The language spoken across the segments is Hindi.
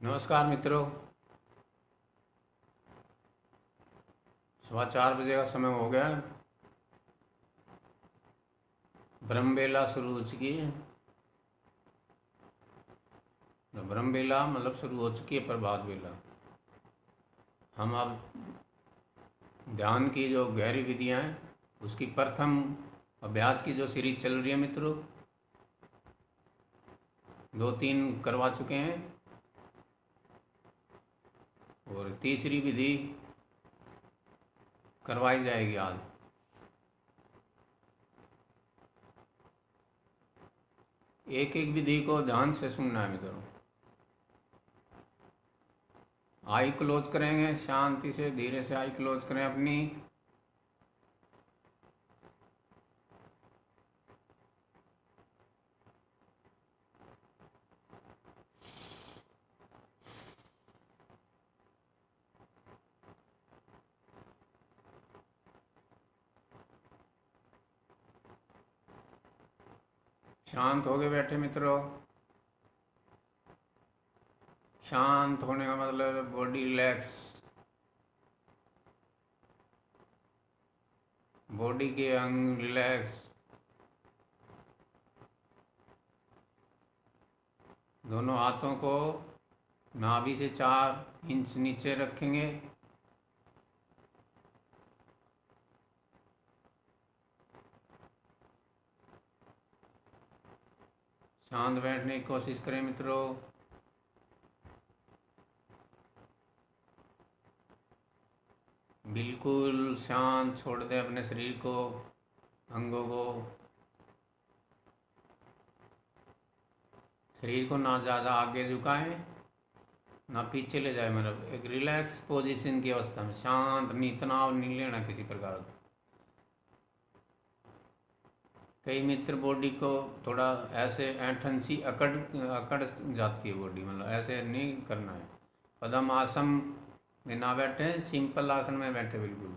नमस्कार मित्रों। 4:15 का समय हो गया। ब्रह्मवेला शुरू हो चुकी है। ब्रह्मवेला मतलब शुरू हो चुकी है प्रभात वेला। हम अब ध्यान की जो गहरी विधियां हैं उसकी प्रथम अभ्यास की जो सीरीज चल रही है मित्रों, 2-3 करवा चुके हैं और तीसरी विधि करवाई जाएगी आज। एक एक विधि को ध्यान से सुनना है मित्रों। आई क्लोज करेंगे, शांति से धीरे से आई क्लोज करें अपनी। शांत हो गए बैठे मित्रों। शांत होने का मतलब बॉडी रिलैक्स, बॉडी के अंग रिलैक्स। दोनों हाथों को नाभि से 4 इंच नीचे रखेंगे। शांत बैठने की कोशिश करें मित्रों। बिल्कुल शांत छोड़ दें अपने शरीर को, अंगों को। शरीर को ना ज़्यादा आगे झुकाएं ना पीछे ले जाए, मतलब एक रिलैक्स पोजीशन की अवस्था में शांत, नहीं तनाव नहीं लेना किसी प्रकार का। कई मित्र बॉडी को थोड़ा ऐसे ऐंठन सी अकड़ अकड़ जाती है बॉडी, मतलब ऐसे नहीं करना है। पद्म आसन में ना बैठे, सिंपल आसन में बैठे, बिल्कुल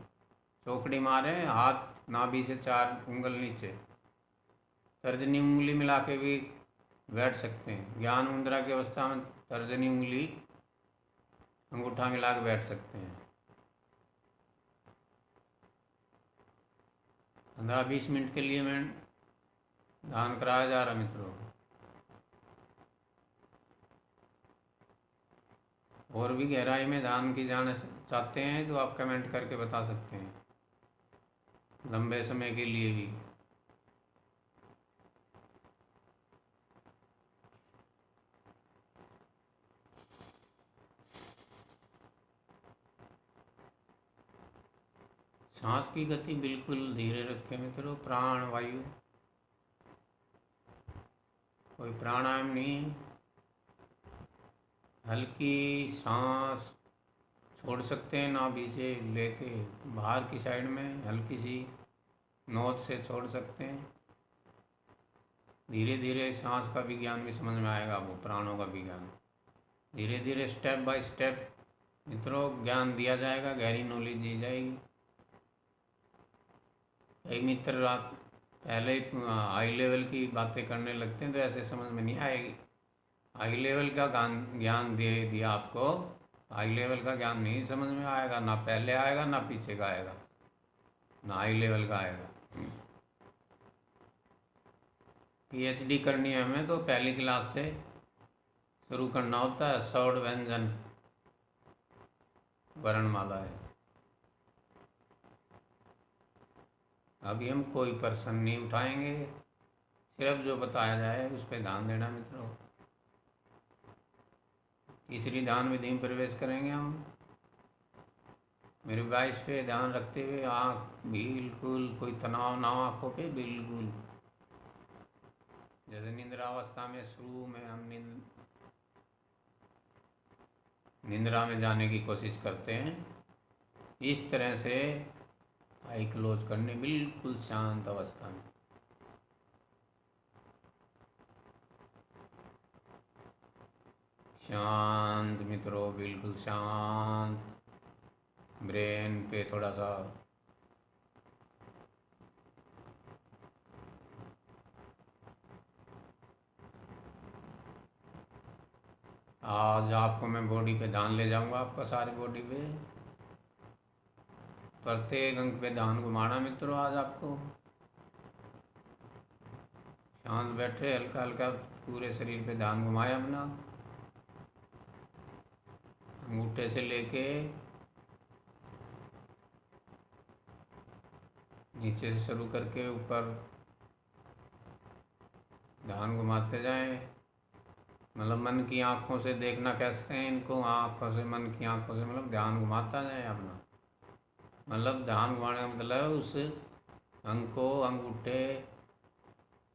चौकड़ी मारे, हाथ नाभि से 4 उंगल नीचे, तर्जनी उंगली मिला के भी बैठ सकते हैं। ज्ञान मुद्रा की अवस्था में तर्जनी उंगली अंगूठा मिला के बैठ सकते हैं। 15-20 मिनट के लिए मैं ध्यान कराया जा रहा मित्रों। और भी गहराई में ध्यान की जाना चाहते हैं तो आप कमेंट करके बता सकते हैं, लंबे समय के लिए भी। सांस की गति बिल्कुल धीरे रखें मित्रों। प्राण वायु, कोई प्राणायाम नहीं, हल्की सांस छोड़ सकते हैं नाभि से लेके बाहर की साइड में, हल्की सी नोच से छोड़ सकते हैं। धीरे धीरे सांस का विज्ञान भी समझ में आएगा, वो प्राणों का विज्ञान। धीरे धीरे स्टेप बाय स्टेप मित्रों ज्ञान दिया जाएगा, गहरी नॉलेज दी जाएगी। कई मित्र रात पहले हाई लेवल की बातें करने लगते हैं तो ऐसे समझ में नहीं आएगी। हाई लेवल का ज्ञान दे दिया आपको, हाई लेवल का ज्ञान नहीं समझ में आएगा, ना पहले आएगा ना पीछे का आएगा, ना हाई लेवल का आएगा। पीएचडी करनी है हमें तो पहली क्लास से शुरू करना होता है। सौड़ व्यंजन वर्णमाला है। अभी हम कोई प्रश्न नहीं उठाएंगे, सिर्फ जो बताया जाए उस पर ध्यान देना मित्रों। तीसरी ध्यान विधि में प्रवेश करेंगे हम। मेरे वॉइस पे ध्यान रखते हुए आँख बिल्कुल, कोई तनाव ना हो आँखों पे, बिल्कुल जैसे निंद्रावस्था में शुरू में हम निंद्रा में जाने की कोशिश करते हैं, इस तरह से आई क्लोज करने, बिल्कुल शांत अवस्था में। शांत मित्रों, बिल्कुल शांत। ब्रेन पे थोड़ा सा आज आपको मैं बॉडी पे ध्यान ले जाऊंगा, आपका सारी बॉडी पे प्रत्येक अंग पे ध्यान घुमाना मित्रों। आज आपको शांत बैठे, हल्का हल्का पूरे शरीर पे ध्यान घुमाए अपना, अंगूठे से लेके नीचे से शुरू करके ऊपर ध्यान घुमाते जाएं। मतलब मन की आंखों से देखना कहते हैं इनको, आंखों से, मन की आंखों से, मतलब ध्यान घुमाता जाए अपना। मतलब ध्यान घुमाने का मतलब उस अंग को, अंगूठे,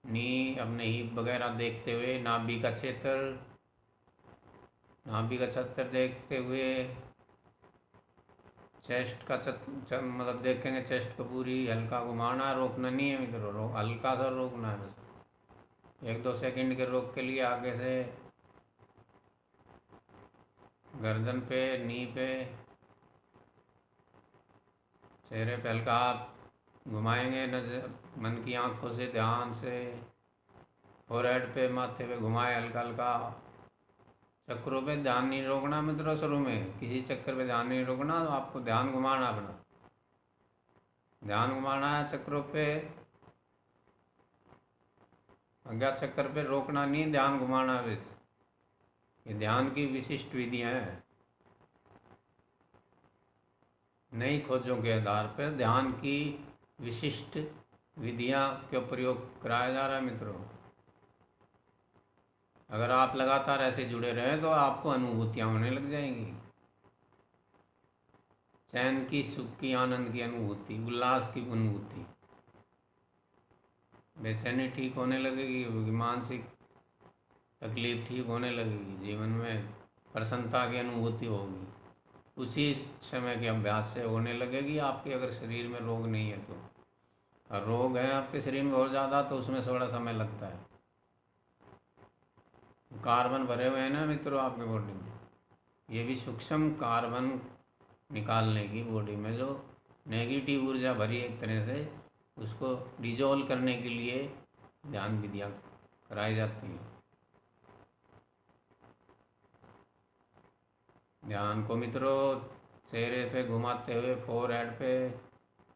नी, अपने हिप वगैरह देखते हुए, नाभि का क्षेत्र देखते हुए, चेस्ट का मतलब देखेंगे चेस्ट को पूरी हल्का घुमाना, रोकना नहीं है मित्रों, हल्का सा रोकना है बस 1-2 सेकंड के रोक के लिए। आगे से गर्दन पे, नी पे, चेहरे पे हल्का घुमाएंगे, नजर मन की आंखों से ध्यान से, फोरहेड पे, माथे पे घुमाए हल्का हल्का। चक्रों पे ध्यान नहीं रोकना मित्रों, शुरू में किसी चक्कर पे ध्यान नहीं रोकना, तो आपको ध्यान घुमाना अपना, ध्यान घुमाना है चक्रों पे, अज्ञात चक्कर पे रोकना नहीं, ध्यान घुमाना बस। ये ध्यान की विशिष्ट विधियां हैं। नई खोजों के आधार पर ध्यान की विशिष्ट विधियां का प्रयोग कराया जा रहा है मित्रों। अगर आप लगातार ऐसे जुड़े रहें तो आपको अनुभूतियां होने लग जाएंगी, चैन की, सुख की, आनंद की अनुभूति, उल्लास की अनुभूति, बेचैनी ठीक होने लगेगी, मानसिक तकलीफ ठीक होने लगेगी, जीवन में प्रसन्नता की अनुभूति होगी। उसी समय के अभ्यास से होने लगेगी आपके, अगर शरीर में रोग नहीं है तो। और रोग है आपके शरीर में और ज़्यादा तो उसमें थोड़ा समय लगता है। कार्बन भरे हुए हैं ना मित्रों आपके बॉडी में, ये भी सूक्ष्म कार्बन निकालने की, बॉडी में जो नेगेटिव ऊर्जा भरी एक तरह से, उसको डिजोल्व करने के लिए ध्यान विधियाँ कराई जाती हैं। ध्यान को मित्रों चेहरे पे घुमाते हुए, फोरहेड पे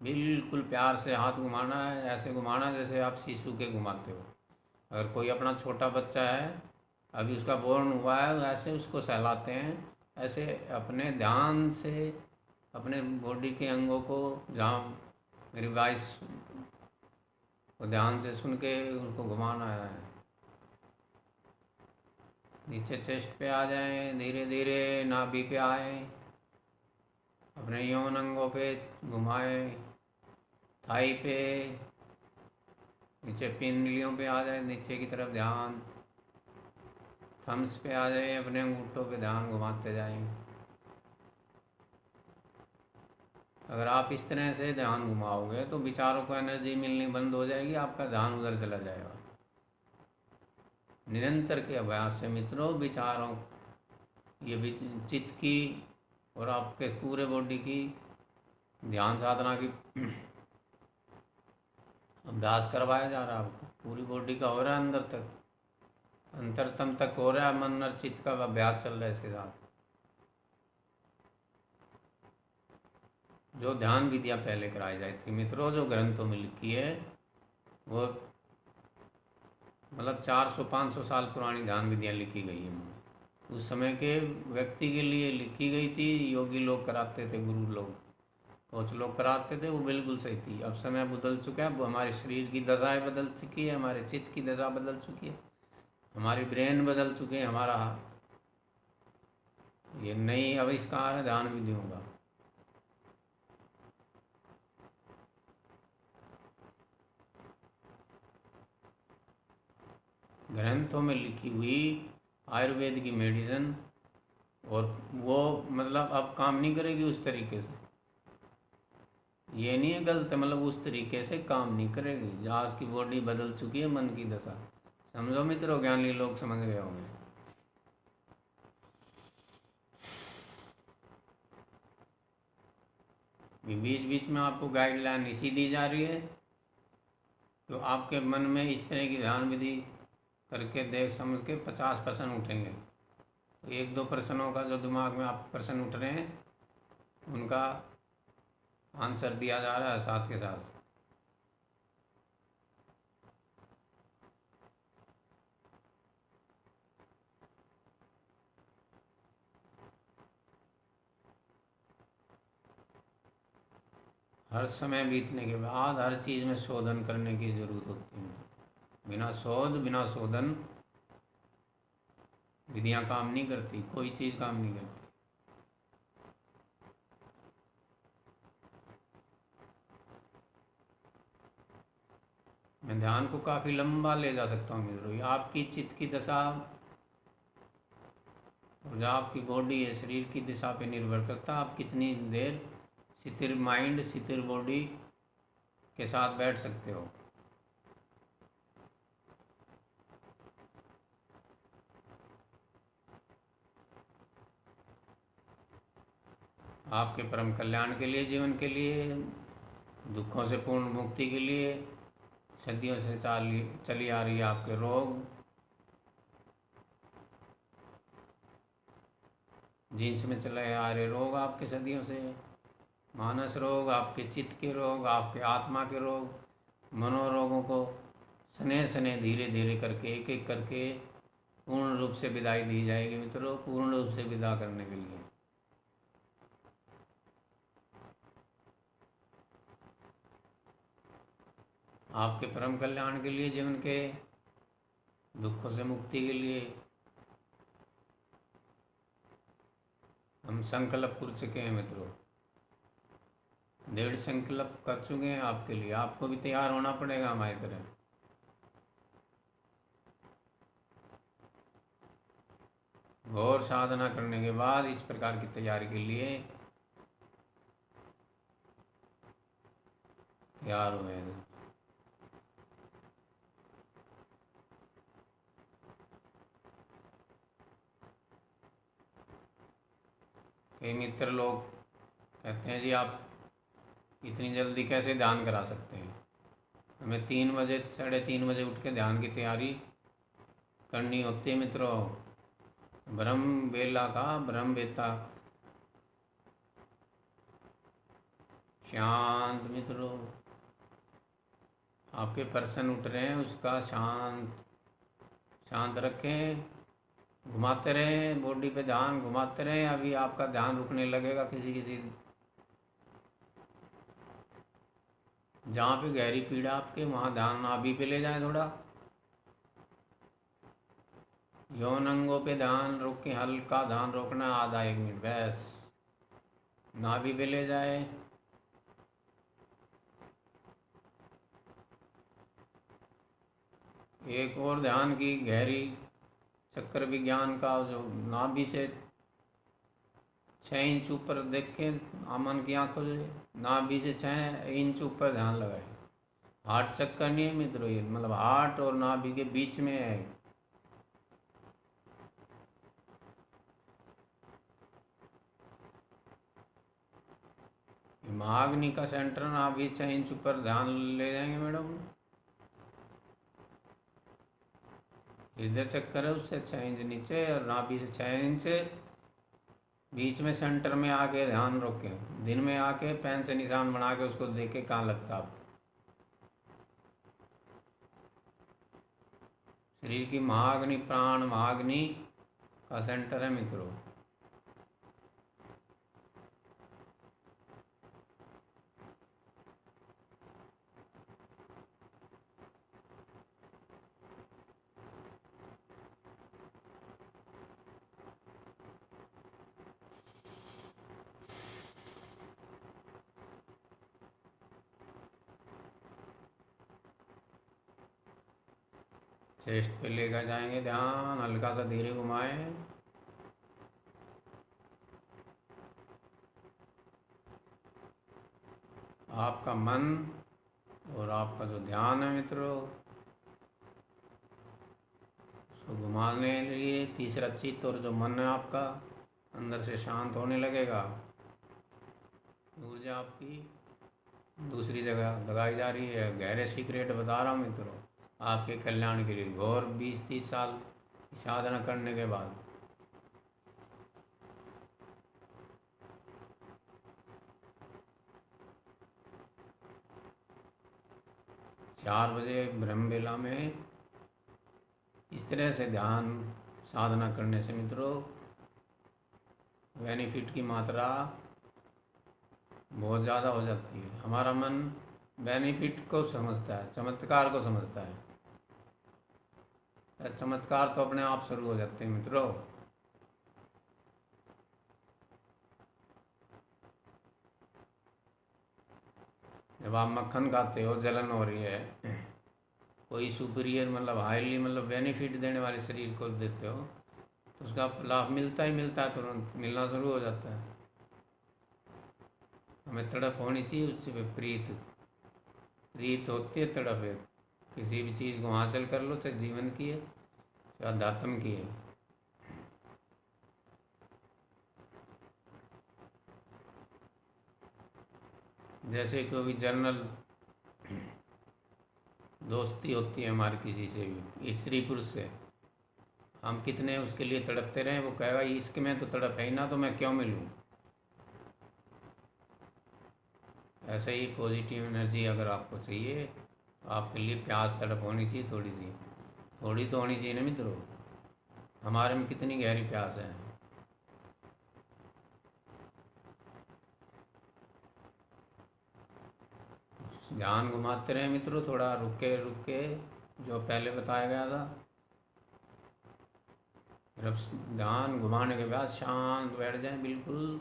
बिल्कुल प्यार से हाथ घुमाना है, ऐसे घुमाना जैसे आप शिशु के घुमाते हो। अगर कोई अपना छोटा बच्चा है, अभी उसका बोर्न हुआ है, ऐसे उसको सहलाते हैं, ऐसे अपने ध्यान से अपने बॉडी के अंगों को, जहाँ मेरी वॉइस को ध्यान से सुन के उनको घुमाना है। नीचे चेस्ट पे आ जाएं, धीरे धीरे नाभि पे आए, अपने यौन अंगों पे घुमाएं, थाई पे, नीचे पिंडलियों पे आ जाए, नीचे की तरफ ध्यान, थम्स पे आ जाए, अपने अंगूठों पे ध्यान घुमाते जाएं। अगर आप इस तरह से ध्यान घुमाओगे तो विचारों को एनर्जी मिलनी बंद हो जाएगी, आपका ध्यान उधर चला जाएगा। निरंतर के अभ्यास से मित्रों विचारों, ये भी चित्त की और आपके पूरे बॉडी की ध्यान साधना की अभ्यास करवाया जा रहा है आपको, पूरी बॉडी का हो रहा है, अंदर तक, अंतरतम तक हो रहा है, मन और चित्त का अभ्यास चल रहा है इसके साथ। जो ध्यान विधियाँ पहले कराई जाती थी मित्रों, जो ग्रंथों में लिखी है, वो मतलब 400-500 साल पुरानी ध्यान विधियाँ लिखी गई हैं। उस समय के व्यक्ति के लिए लिखी गई थी, योगी लोग कराते थे, गुरु लोग, कोच लोग कराते थे, वो बिल्कुल सही थी। अब समय बदल चुका है, वो हमारे शरीर की दशाएं बदल चुकी है, हमारे चित्त की दशा बदल चुकी है, हमारी ब्रेन बदल चुके हैं, हमारा ये नई आविष्कार है ध्यान विधियों का। ग्रंथों में लिखी हुई आयुर्वेद की मेडिसिन, और वो मतलब अब काम नहीं करेगी उस तरीके से, ये नहीं है गलत है, मतलब उस तरीके से काम नहीं करेगी। आज की बॉडी बदल चुकी है, मन की दशा, समझो मित्रों, ज्ञानी लोग समझ गए होंगे। बीच बीच में आपको गाइडलाइन इसी दी जा रही है, तो आपके मन में इस तरह की ध्यान विधि करके देख समझ के 50% उठेंगे। तो एक दो प्रश्नों का जो दिमाग में आप प्रश्न उठ रहे हैं उनका आंसर दिया जा रहा है साथ के साथ। हर समय बीतने के बाद हर चीज़ में शोधन करने की ज़रूरत होती है। बिना शोध बिना शोधन विधियां काम नहीं करती, कोई चीज़ काम नहीं करती। मैं ध्यान को काफ़ी लंबा ले जा सकता हूँ मित्रों। ये आपकी चित्त की दशा और जो आपकी बॉडी है, शरीर की दिशा पे निर्भर करता है आप कितनी देर स्थिर माइंड स्थिर बॉडी के साथ बैठ सकते हो। आपके परम कल्याण के लिए, जीवन के लिए, दुखों से पूर्ण मुक्ति के लिए सदियों से चली आ रही है आपके रोग, जीन्स में चले आ रहे रोग आपके सदियों से, मानस रोग, आपके चित्त के रोग, आपके आत्मा के रोग, मनोरोगों को स्नेह स्नेह धीरे धीरे करके एक एक करके पूर्ण रूप से विदाई दी जाएगी मित्रों। पूर्ण रूप से विदा करने के लिए आपके परम कल्याण के लिए, जीवन के दुखों से मुक्ति के लिए हम संकल्प कर चुके हैं मित्रों। 1.5 संकल्प कर चुके हैं आपके लिए। आपको भी तैयार होना पड़ेगा हमारी तरह। घोर साधना करने के बाद इस प्रकार की तैयारी के लिए तैयार हुए हैं। कई मित्र लोग कहते हैं जी आप इतनी जल्दी कैसे ध्यान करा सकते हैं। हमें 3 बजे 3:30 बजे उठ के ध्यान की तैयारी करनी होती है मित्रों। ब्रह्म बेला का ब्रह्म बेता शांत मित्रों। आपके प्रश्न उठ रहे हैं उसका शांत रखें। घुमाते रहें बॉडी पे ध्यान, घुमाते रहें। अभी आपका ध्यान रुकने लगेगा किसी किसी जहाँ पे गहरी पीड़ा आपके, वहाँ ध्यान नाभि पे ले जाएं थोड़ा। यौन अंगों पे ध्यान रोक के हल्का ध्यान रोकना, आधा 1 मिनट बस। नाभि पे ले जाए। एक और ध्यान की गहरी चक्कर विज्ञान का जो नाभि से 6 इंच ऊपर देखें आमन की आंखों से, नाभि से 6 इंच ऊपर ध्यान लगाए। हार्ट चक्कर नहीं है मित्रों, ये मतलब हार्ट और नाभि के बीच में है। महाअग्नि का सेंटर नाभि 6 इंच ऊपर ध्यान ले जाएंगे मैडम। हृदय चक्कर है उससे 6 इंच नीचे और नाभि से 6 इंच बीच में सेंटर में आके ध्यान रोकें। दिन में आके पेन से निशान बना के उसको देखे कहाँ लगता आप। शरीर की महाअग्नि, प्राण महाअग्नि का सेंटर है मित्रों। चेस्ट पे लेकर जाएंगे ध्यान, हल्का सा धीरे घुमाएं। आपका मन और आपका जो ध्यान है मित्रों उसको घुमाने के लिए तीसरा चित्त और जो मन है आपका अंदर से शांत होने लगेगा। ऊर्जा आपकी दूसरी जगह लगाई जा रही है। गहरे सीक्रेट बता रहा हूँ मित्रों आपके कल्याण के लिए। घोर 20-30 साल साधना करने के बाद 4 बजे ब्रह्म बेला में इस तरह से ध्यान साधना करने से मित्रों बेनिफिट की मात्रा बहुत ज़्यादा हो जाती है। हमारा मन बेनिफिट को समझता है, चमत्कार को समझता है। चमत्कार तो अपने आप शुरू हो जाते हैं मित्रों। जब आप मक्खन खाते हो, जलन हो रही है, कोई सुपीरियर मतलब हाईली मतलब बेनिफिट देने वाले शरीर को देते हो तो उसका लाभ मिलता ही मिलता है, तुरंत मिलना शुरू हो जाता है। हमें तड़प होनी चाहिए उससे, प्रीत प्रीत होती है, तड़प है। किसी भी चीज़ को हासिल कर लो, चाहे जीवन की है चाहे अध्यात्म की है। जैसे कोई जर्नल दोस्ती होती है हमारी किसी से भी, स्त्री पुरुष से, हम कितने उसके लिए तड़पते रहे, वो कहेगा इश्क में तो तड़प है ही ना, तो मैं क्यों मिलूं। ऐसे ही पॉजिटिव एनर्जी अगर आपको चाहिए तो आपके लिए प्यास तड़प होनी चाहिए, थोड़ी सी, थोड़ी तो होनी चाहिए ना मित्रों। हमारे में कितनी गहरी प्यास है। ध्यान घुमाते रहे मित्रों, थोड़ा रुके रुके, जो पहले बताया गया था। जब ध्यान घुमाने के बाद शांत बैठ जाए, बिल्कुल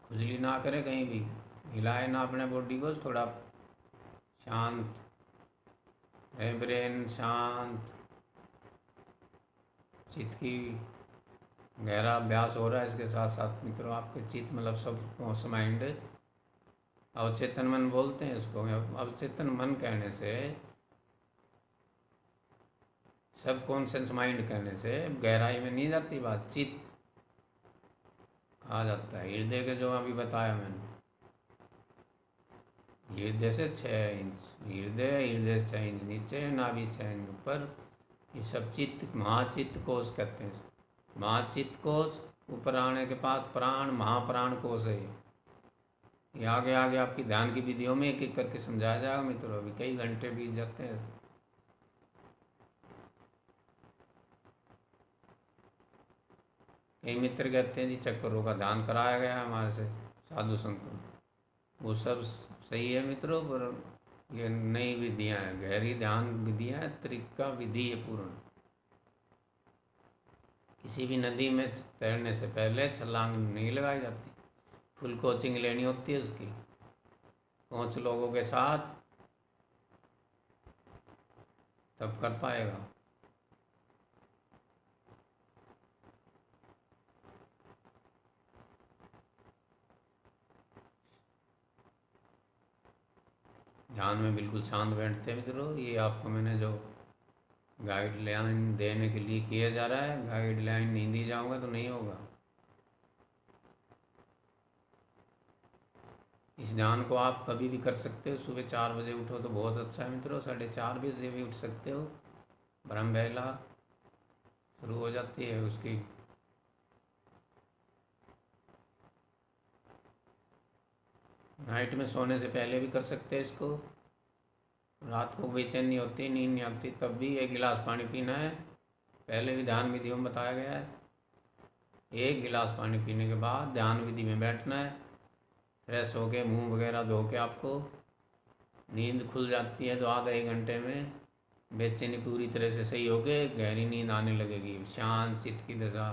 खुजली ना करें, कहीं भी हिलाए ना अपने बॉडी को, थोड़ा शांत रहे, ब्रेन शांत, चित्त की गहरा अभ्यास हो रहा है। इसके साथ साथ मित्रों आपके चित्त मतलब सब माइंड, अवचेतन मन बोलते हैं इसको। अवचेतन मन कहने से, सब कॉन्शियस माइंड कहने से गहराई में नहीं जाती बात, चित्त आ जाता है। हृदय के जो अभी बताया मैंने, हृदय से 6 इंच हृदय, हृदय से 6 इंच नीचे, नाभि 6 इंच ऊपर, ये सब चित्त, महाचित्त कोश कहते हैं। महाचित्त कोश, ऊपर आने के बाद प्राण, महाप्राण कोश है। ये आगे आगे आपकी ध्यान की विधियों में एक एक करके समझाया जाएगा मित्रों, अभी कई घंटे बीत जाते हैं। कई मित्र कहते हैं जी चक्करों का ध्यान कराया गया हमारे से साधु संतों, वो सब सही है मित्रों, पर ये नई विधियां हैं, गहरी ध्यान विधियां हैं, तरीका विधि है पूर्ण। किसी भी नदी में तैरने से पहले छलांग नहीं लगाई जाती, फुल कोचिंग लेनी होती है उसकी, 5 लोगों के साथ, तब कर पाएगा। ध्यान में बिल्कुल शांत बैठते हैं मित्रों। ये आपको मैंने जो गाइडलाइन देने के लिए किया जा रहा है, गाइडलाइन नहीं दी जाऊंगा तो नहीं होगा। इस ध्यान को आप कभी भी कर सकते हो। सुबह 4 बजे उठो तो बहुत अच्छा है मित्रों, 4:30 बजे भी उठ सकते हो। ब्रह्म बेला शुरू हो जाती है उसकी। नाइट में सोने से पहले भी कर सकते हैं इसको। रात को बेचैनी होती, नींद नहीं आती, तब भी 1 गिलास पानी पीना है। पहले भी ध्यान विधियों में बताया गया है। 1 गिलास पानी पीने के बाद ध्यान विधि में बैठना है। फ्रेश होके मुंह वगैरह धो के आपको नींद खुल जाती है तो आधा 1 घंटे में बेचैनी पूरी तरह से सही होके गहरी नींद आने लगेगी। शांत चित्त की दशा,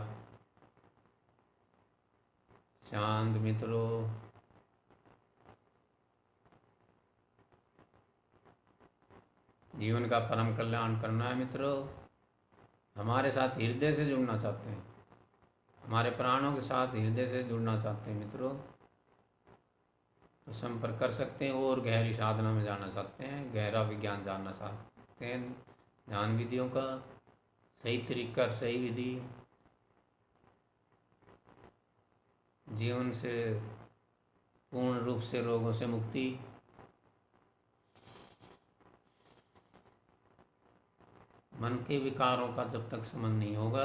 शांत मित्रों। जीवन का परम कल्याण करना है मित्रों। हमारे साथ हृदय से जुड़ना चाहते हैं, हमारे प्राणों के साथ हृदय से जुड़ना चाहते हैं मित्रों, तो संपर्क कर सकते हैं। और गहरी साधना में जाना चाहते हैं, गहरा विज्ञान जानना चाहते हैं, ध्यान विधियों का सही तरीका, सही विधि, जीवन से पूर्ण रूप से रोगों से मुक्ति, मन के विकारों का जब तक समन नहीं होगा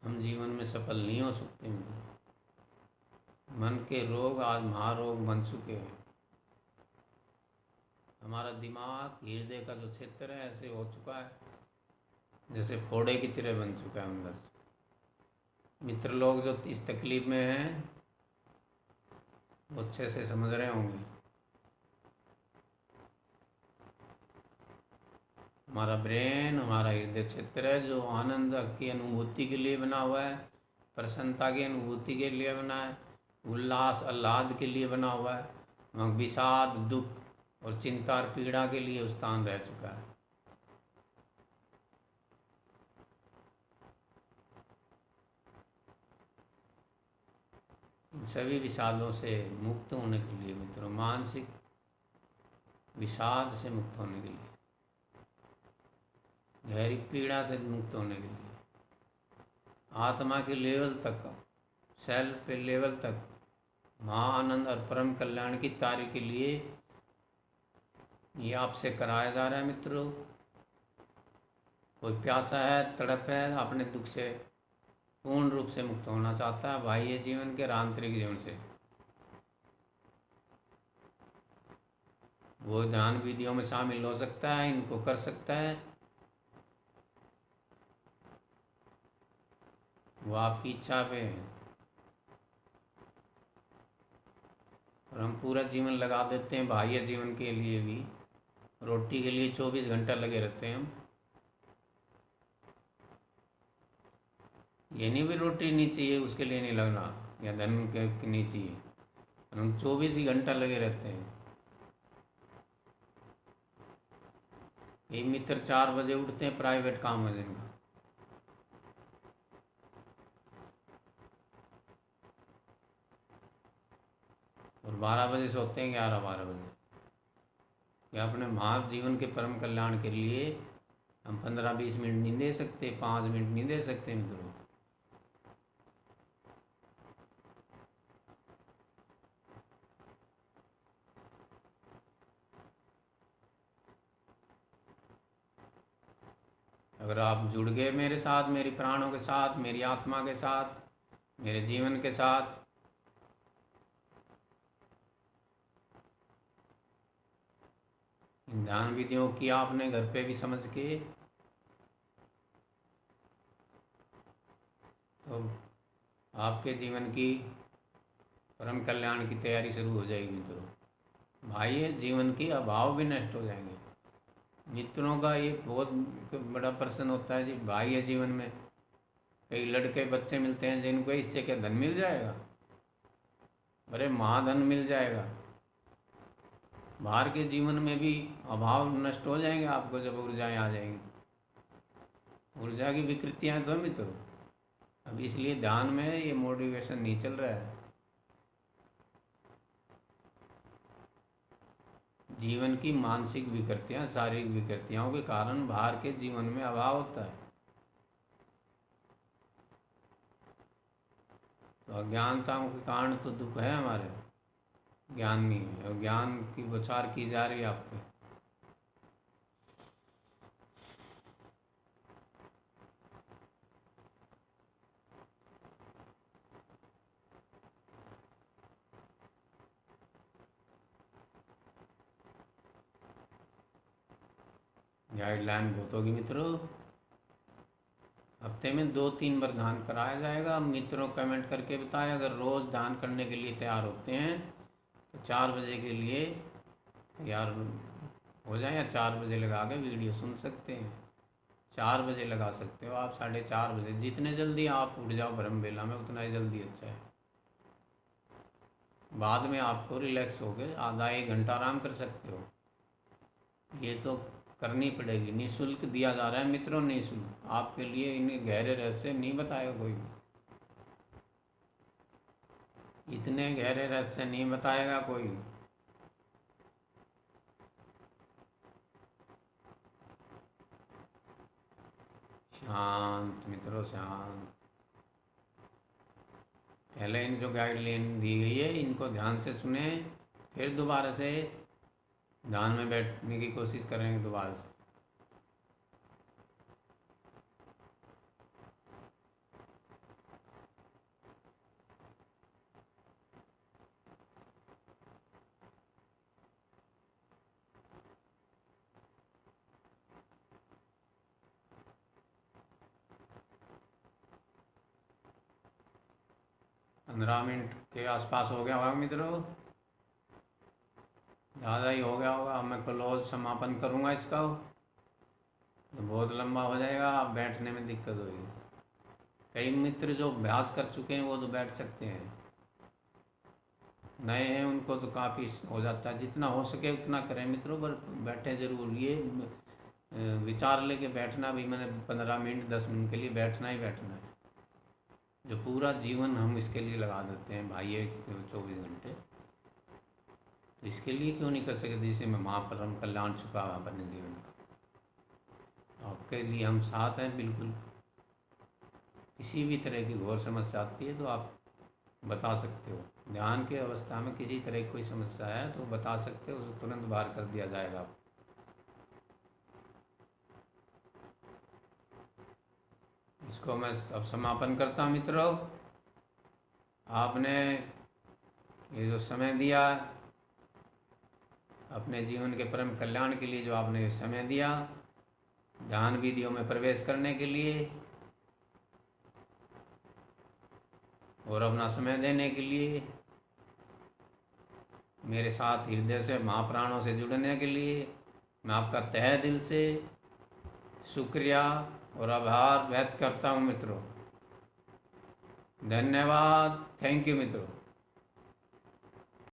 हम जीवन में सफल नहीं हो सकते। मन के रोग आज महारोग बन चुके हैं। हमारा दिमाग हृदय का जो क्षेत्र है ऐसे हो चुका है जैसे फोड़े की तरह बन चुका है अंदर से। मित्र लोग जो इस तकलीफ में हैं वो अच्छे से समझ रहे होंगे। हमारा ब्रेन, हमारा हृदय क्षेत्र है जो आनंद की अनुभूति के लिए बना हुआ है, प्रसन्नता की अनुभूति के लिए बना है, उल्लास आह्लाद के लिए बना हुआ है। वहाँ विषाद, दुख और चिंता और पीड़ा के लिए स्थान रह चुका है। इन सभी विषादों से मुक्त होने के लिए मित्रों, मानसिक विषाद से मुक्त होने के लिए, गहरी पीड़ा से मुक्त होने के लिए, आत्मा के लेवल तक, सेल्फ के लेवल तक महाआनंद और परम कल्याण की तारीफ के लिए ये आपसे कराया जा रहा है मित्रों। कोई प्यासा है, तड़प है, अपने दुख से पूर्ण रूप से मुक्त होना चाहता है, बाह्य जीवन के, आंतरिक जीवन से, वो ध्यान विधियों में शामिल हो सकता है, इनको कर सकता है। वो आपकी इच्छा पे है। और हम पूरा जीवन लगा देते हैं बाह्य जीवन के लिए भी, रोटी के लिए 24 घंटा लगे रहते हैं हम। ये नहीं भी रोटी नहीं चाहिए उसके लिए नहीं लगना, या धन के नहीं चाहिए, हम 24 ही घंटा लगे रहते हैं। ये मित्र 4 बजे उठते हैं, प्राइवेट काम है जिनका, और 12 बजे सोते हैं, 11-12 बजे। या अपने महान जीवन के परम कल्याण के लिए हम 15-20 मिनट नहीं दे सकते, 5 मिनट नहीं दे सकते मित्रों। अगर आप जुड़ गए मेरे साथ, मेरी प्राणों के साथ, मेरी आत्मा के साथ, मेरे जीवन के साथ, इन ध्यान विधियों की आपने घर पे भी समझ के, तो आपके जीवन की परम कल्याण की तैयारी शुरू हो जाएगी मित्रों। बाह्य जीवन के अभाव भी नष्ट हो जाएंगे। मित्रों का ये बहुत बड़ा प्रश्न होता है जी, बाह्य जीवन में कई लड़के बच्चे मिलते हैं जिनको इससे क्या धन मिल जाएगा, अरे महाधन मिल जाएगा। बाहर के जीवन में भी अभाव नष्ट हो जाएंगे आपको जब ऊर्जाएं आ जाएंगी। ऊर्जा की विकृतियां तो मित्रों, अब इसलिए ध्यान में ये मोटिवेशन नहीं चल रहा है। जीवन की मानसिक विकृतियां, शारीरिक विकृतियों के कारण बाहर के जीवन में अभाव होता है। तो अज्ञानताओं के कारण तो दुख है हमारे, ज्ञान नहीं है, और ज्ञान की बौछार की जा रही है आप पे। गाइडलाइन बहुत होगी मित्रों। हफ्ते में 2-3 बार ध्यान कराया जाएगा। मित्रों कमेंट करके बताएं, अगर रोज़ ध्यान करने के लिए तैयार होते हैं तो 4 बजे के लिए तैयार हो जाए, या 4 बजे लगा के वीडियो सुन सकते हैं। 4 बजे लगा सकते हो आप, 4:30 बजे, जितने जल्दी आप उठ जाओ ब्रह्म बेला में उतना ही जल्दी अच्छा है। बाद में आपको रिलैक्स हो गए आधा 1 घंटा आराम कर सकते हो। ये तो करनी पड़ेगी, निःशुल्क दिया जा रहा है मित्रों, निःशुल्क आपके लिए। इन्हें गहरे रहस्य नहीं बताएगा कोई, इतने गहरे रहस्य नहीं बताएगा कोई। शांत मित्रों, शांत। पहले इन जो गाइडलाइन दी गई है इनको ध्यान से सुने, फिर दोबारा से ध्यान में बैठने की कोशिश करेंगे दोबारा से। 15 मिनट के आसपास हो गया होगा मित्रों, ज़्यादा ही हो गया होगा। अब मैं क्लोज समापन करूँगा इसका, तो बहुत लंबा हो जाएगा, आप बैठने में दिक्कत होगी। कई मित्र जो अभ्यास कर चुके हैं वो तो बैठ सकते हैं, नए हैं उनको तो काफ़ी हो जाता है। जितना हो सके उतना करें मित्रों, पर बैठे ज़रूर। ये विचार लेके बैठना भी, मैंने 15 मिनट 10 मिनट के लिए बैठना ही बैठना है। जो पूरा जीवन हम इसके लिए लगा देते हैं भाई, ये 24 घंटे, तो इसके लिए क्यों नहीं कर सकते जिसे मैं महापरम कल्याण चुका हुआ अपने जीवन का। आपके लिए हम साथ हैं बिल्कुल। किसी भी तरह की घोर समस्या आती है तो आप बता सकते हो। ध्यान की अवस्था में किसी तरह की कोई समस्या है तो बता सकते हो, उसे तुरंत बाहर कर दिया जाएगा। इसको मैं अब समापन करता हूँ मित्रों। आपने ये जो समय दिया, अपने जीवन के परम कल्याण के लिए जो आपने समय दिया, ध्यान विधियों में प्रवेश करने के लिए और अपना समय देने के लिए, मेरे साथ हृदय से महाप्राणों से जुड़ने के लिए, मैं आपका तहे दिल से शुक्रिया और आभार व्यक्त करता हूँ मित्रों। धन्यवाद। थैंक यू मित्रों।